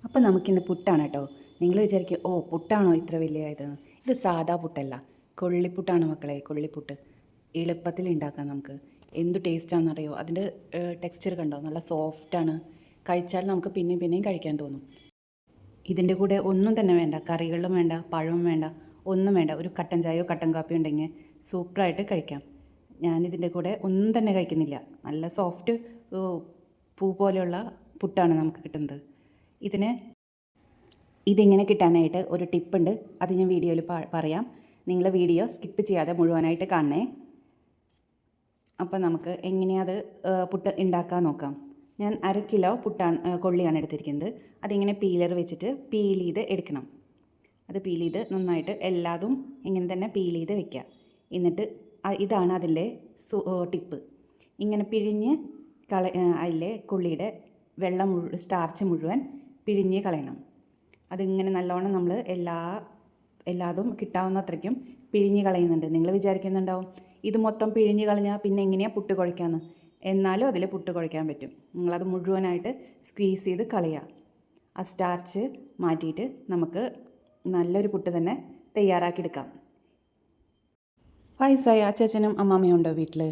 അപ്പോൾ നമുക്കിന്ന് പുട്ടാണ് കേട്ടോ. നിങ്ങൾ വിചാരിക്കും ഓ പുട്ടാണോ ഇത്ര വലിയ ഇതെന്ന്. ഇത് സാധാ പുട്ടല്ല, കൊള്ളിപ്പുട്ടാണ് മക്കളെ, കൊള്ളിപ്പുട്ട്. എളുപ്പത്തിൽ ഉണ്ടാക്കാം നമുക്ക്. എന്ത് ടേസ്റ്റാണെന്നറിയോ? അതിൻ്റെ ടെക്സ്ചർ കണ്ടോ? നല്ല സോഫ്റ്റാണ്. കഴിച്ചാൽ നമുക്ക് പിന്നെയും പിന്നെയും കഴിക്കാൻ തോന്നും. ഇതിൻ്റെ കൂടെ ഒന്നും തന്നെ വേണ്ട, കറികളും വേണ്ട, പഴവും വേണ്ട, ഒന്നും വേണ്ട. ഒരു കട്ടൻ ചായയോ കട്ടൻ കാപ്പിയോ ഉണ്ടെങ്കിൽ സൂപ്പറായിട്ട് കഴിക്കാം. ഞാനിതിൻ്റെ കൂടെ ഒന്നും തന്നെ കഴിക്കുന്നില്ല. നല്ല സോഫ്റ്റ് പൂ പോലെയുള്ള പുട്ടാണ് നമുക്ക് കിട്ടുന്നത്. ഇതിങ്ങനെ കിട്ടാനായിട്ട് ഒരു ടിപ്പുണ്ട്, അത് ഞാൻ വീഡിയോയിൽ പറയാം. നിങ്ങൾ വീഡിയോ സ്കിപ്പ് ചെയ്യാതെ മുഴുവനായിട്ട് കാണണേ. അപ്പോൾ നമുക്ക് എങ്ങനെയത് പുട്ട് ഉണ്ടാക്കാൻ നോക്കാം. ഞാൻ 1/2 കിലോ കൊള്ളിയാണ് എടുത്തിരിക്കുന്നത്. അതിങ്ങനെ പീലർ വെച്ചിട്ട് പീൽ ചെയ്ത് എടുക്കണം. അത് പീൽ ചെയ്ത് നന്നായിട്ട് എല്ലാതും ഇങ്ങനെ തന്നെ പീൽ ചെയ്ത് വെക്കുക. എന്നിട്ട് ഇതാണ് അതിൻ്റെ ടിപ്പ്. ഇങ്ങനെ പിഴിഞ്ഞ് അതിലെ കൊള്ളിയുടെ വെള്ളം സ്റ്റാർച്ച് മുഴുവൻ പിഴിഞ്ഞ് കളയണം. അതിങ്ങനെ നല്ലോണം നമ്മൾ എല്ലാതും കിട്ടാവുന്ന അത്രയ്ക്കും പിഴിഞ്ഞ് കളയുന്നുണ്ട്. നിങ്ങൾ വിചാരിക്കുന്നുണ്ടാവും ഇത് മൊത്തം പിഴിഞ്ഞ് കളഞ്ഞാൽ പിന്നെ എങ്ങനെയാണ് പുട്ട് കുഴയ്ക്കാമെന്ന്. എന്നാലും അതിൽ പുട്ട് കുഴയ്ക്കാൻ പറ്റും. നിങ്ങളത് മുഴുവനായിട്ട് സ്ക്വീസ് ചെയ്ത് കളയുക. ആ സ്റ്റാർച്ച് മാറ്റിയിട്ട് നമുക്ക് നല്ലൊരു പുട്ട് തന്നെ തയ്യാറാക്കിയെടുക്കാം. വയസ്സായ അച്ഛനും അമ്മാമ്മയും ഉണ്ടോ വീട്ടിൽ?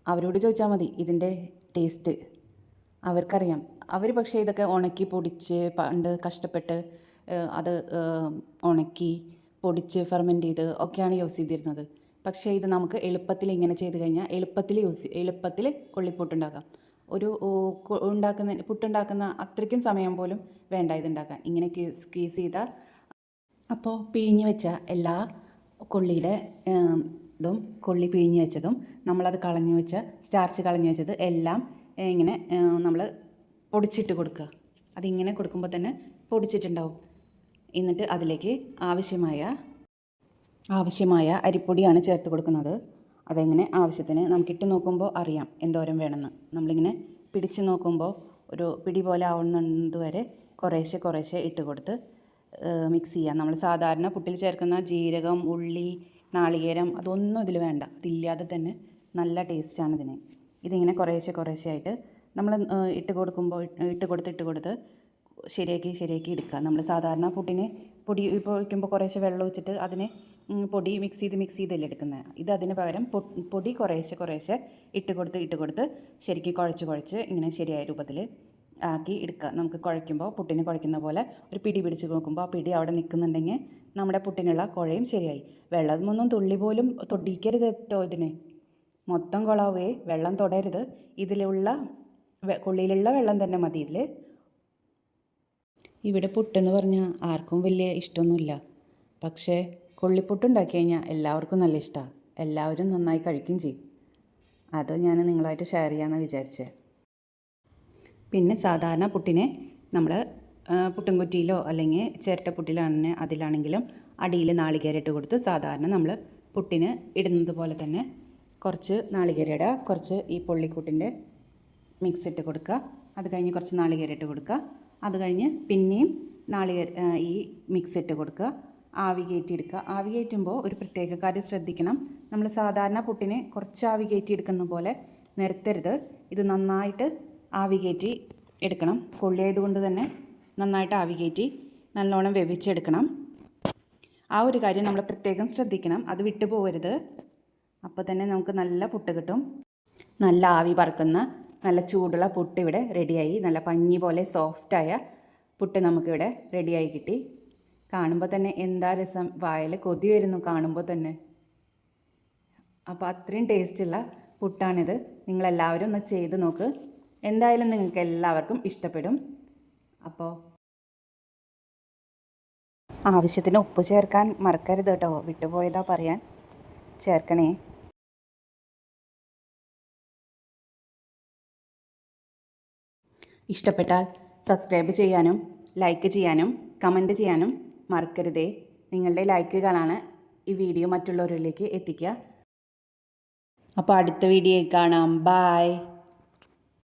അവരോട് ചോദിച്ചാൽ മതി ഇതിൻ്റെ ടേസ്റ്റ്. അവർക്കറിയാം. അവർ പക്ഷേ ഇതൊക്കെ ഉണക്കി പൊടിച്ച് പണ്ട് കഷ്ടപ്പെട്ട് അത് ഉണക്കി പൊടിച്ച് ഫെർമെൻ്റ് ചെയ്ത് ഒക്കെയാണ് യൂസ് ചെയ്തിരുന്നത്. പക്ഷേ ഇത് നമുക്ക് എളുപ്പത്തിൽ ഇങ്ങനെ ചെയ്ത് കഴിഞ്ഞാൽ എളുപ്പത്തിൽ കൊള്ളിപ്പുട്ടുണ്ടാക്കാം. ഒരു പുട്ടുണ്ടാക്കുന്ന അത്രയ്ക്കും സമയം പോലും വേണ്ട ഇതുണ്ടാക്കാൻ. ഇങ്ങനെ സ്ക്വീസ് ചെയ്താൽ അപ്പോൾ പിഴിഞ്ഞ് വെച്ച എല്ലാ കൊള്ളിയുടെ കൊള്ളി പിഴിഞ്ഞ് വെച്ചതും നമ്മളത് കളഞ്ഞു വെച്ച സ്റ്റാർച്ച് കളഞ്ഞു വെച്ചത് എല്ലാം ഇങ്ങനെ നമ്മൾ പൊടിച്ചിട്ട് കൊടുക്കുക. അതിങ്ങനെ കൊടുക്കുമ്പോൾ തന്നെ പൊടിച്ചിട്ടുണ്ടാവും. എന്നിട്ട് അതിലേക്ക് ആവശ്യമായ അരിപ്പൊടിയാണ് ചേർത്ത് കൊടുക്കുന്നത്. അതെങ്ങനെ ആവശ്യത്തിന് നമുക്കിട്ട് നോക്കുമ്പോൾ അറിയാം എന്തോരം വേണമെന്ന്. നമ്മളിങ്ങനെ പിടിച്ച് നോക്കുമ്പോൾ ഒരു പിടി പോലെ ആവുന്നത് വരെ കുറേശ്ശെ ഇട്ട് കൊടുത്ത് മിക്സ് ചെയ്യാം. നമ്മൾ സാധാരണ പുട്ടിൽ ചേർക്കുന്ന ജീരകം, ഉള്ളി, നാളികേരം അതൊന്നും ഇതിൽ വേണ്ട. അതില്ലാതെ തന്നെ നല്ല ടേസ്റ്റാണ് ഇതിന്. ഇതിങ്ങനെ കുറേശ്ശെ ആയിട്ട് നമ്മൾ ഇട്ട് കൊടുത്ത് ശരിയാക്കി എടുക്കുക. നമ്മൾ സാധാരണ പുട്ടിന് പൊടി ഒഴിക്കുമ്പോൾ കുറേശ്ശെ വെള്ളം ഒഴിച്ചിട്ട് അതിനെ പൊടി മിക്സ് ചെയ്തല്ലേ എടുക്കുന്നത്. ഇത് അതിന് പകരം പൊടി കുറേശ്ശെ ഇട്ട് കൊടുത്ത് ശരിക്കും കുഴച്ച് ഇങ്ങനെ ശരിയായ രൂപത്തിൽ ആക്കി എടുക്കുക. നമുക്ക് പുട്ടിന് കുഴയ്ക്കുന്ന പോലെ ഒരു പിടി പിടിച്ച് നോക്കുമ്പോൾ ആ പിടി അവിടെ നിൽക്കുന്നുണ്ടെങ്കിൽ നമ്മുടെ പുട്ടിനുള്ള കുഴയും ശരിയായി. വെള്ളമൊന്നും തുള്ളി പോലും തൊടിക്കരുത് കേട്ടോ. ഇതിന് മൊത്തം കുളാവേ, വെള്ളം തൊടരുത്. കൊള്ളിയിലുള്ള വെള്ളം തന്നെ മതി ഇതിൽ. ഇവിടെ പുട്ടെന്ന് പറഞ്ഞാൽ ആർക്കും വലിയ ഇഷ്ടമൊന്നുമില്ല. പക്ഷേ കൊള്ളിപ്പുട്ടുണ്ടാക്കി കഴിഞ്ഞാൽ എല്ലാവർക്കും നല്ല ഇഷ്ടമാണ്. എല്ലാവരും നന്നായി കഴിക്കുകയും ചെയ്യും. അത് ഞാൻ നിങ്ങളായിട്ട് ഷെയർ ചെയ്യാമെന്നാണ് വിചാരിച്ചത്. പിന്നെ സാധാരണ പുട്ടിനെ നമ്മൾ പുട്ടുംകുറ്റിയിലോ അല്ലെങ്കിൽ ചിരട്ടപ്പുട്ടിലാണെങ്കിൽ അതിലാണെങ്കിലും അടിയിൽ നാളികേരം ഇട്ട് കൊടുത്ത് സാധാരണ നമ്മൾ പുട്ടിന് ഇടുന്നത് പോലെ തന്നെ കുറച്ച് നാളികേരം ഇടുക, കുറച്ച് ഈ പൊള്ളിക്കൂട്ടിൻ്റെ മിക്സ് ഇട്ട് കൊടുക്കുക. അത് കഴിഞ്ഞ് കുറച്ച് നാളികേരം ഇട്ട് കൊടുക്കുക. അത് കഴിഞ്ഞ് പിന്നെയും ഈ മിക്സ് ഇട്ട് കൊടുക്കുക. ആവി കയറ്റി എടുക്കുക. ആവി കയറ്റുമ്പോൾ ഒരു പ്രത്യേക കാര്യം ശ്രദ്ധിക്കണം. നമ്മൾ സാധാരണ പുട്ടിനെ കുറച്ച് ആവി കയറ്റി എടുക്കുന്ന പോലെ നിരത്തരുത്. ഇത് നന്നായിട്ട് ആവി കയറ്റി എടുക്കണം. കൊള്ളിയായതുകൊണ്ട് തന്നെ നന്നായിട്ട് ആവി കയറ്റി നല്ലോണം വേവിച്ചെടുക്കണം. ആ ഒരു കാര്യം നമ്മൾ പ്രത്യേകം ശ്രദ്ധിക്കണം. അത് വിട്ടു പോകരുത്. അപ്പോൾ തന്നെ നമുക്ക് നല്ല പുട്ട് കിട്ടും. നല്ല ആവി പറക്കുന്ന നല്ല ചൂടുള്ള പുട്ട് ഇവിടെ റെഡിയായി. നല്ല പഞ്ഞി പോലെ സോഫ്റ്റായ പുട്ട് നമുക്കിവിടെ റെഡിയായി കിട്ടി. കാണുമ്പോൾ തന്നെ എന്താ രസം, വായിൽ കൊതി വരുന്നു കാണുമ്പോൾ തന്നെ. അപ്പോൾ അത്രയും ടേസ്റ്റുള്ള പുട്ടാണിത്. നിങ്ങളെല്ലാവരും ഒന്ന് ചെയ്ത് നോക്ക്. എന്തായാലും നിങ്ങൾക്ക് എല്ലാവർക്കും ഇഷ്ടപ്പെടും. അപ്പോൾ ആവശ്യത്തിന് ഉപ്പ് ചേർക്കാൻ മറക്കരുത് കേട്ടോ. വിട്ടുപോയതാ പറയാൻ. ചേർക്കണേ. ഇഷ്ടപ്പെട്ടാൽ സബ്സ്ക്രൈബ് ചെയ്യാനും ലൈക്ക് ചെയ്യാനും കമൻറ്റ് ചെയ്യാനും മറക്കരുതേ. നിങ്ങളുടെ ലൈക്കുകളാണ് ഈ വീഡിയോ മറ്റുള്ളവരിലേക്ക് എത്തിക്കുക. അപ്പോൾ അടുത്ത വീഡിയോയിൽ കാണാം. ബൈ.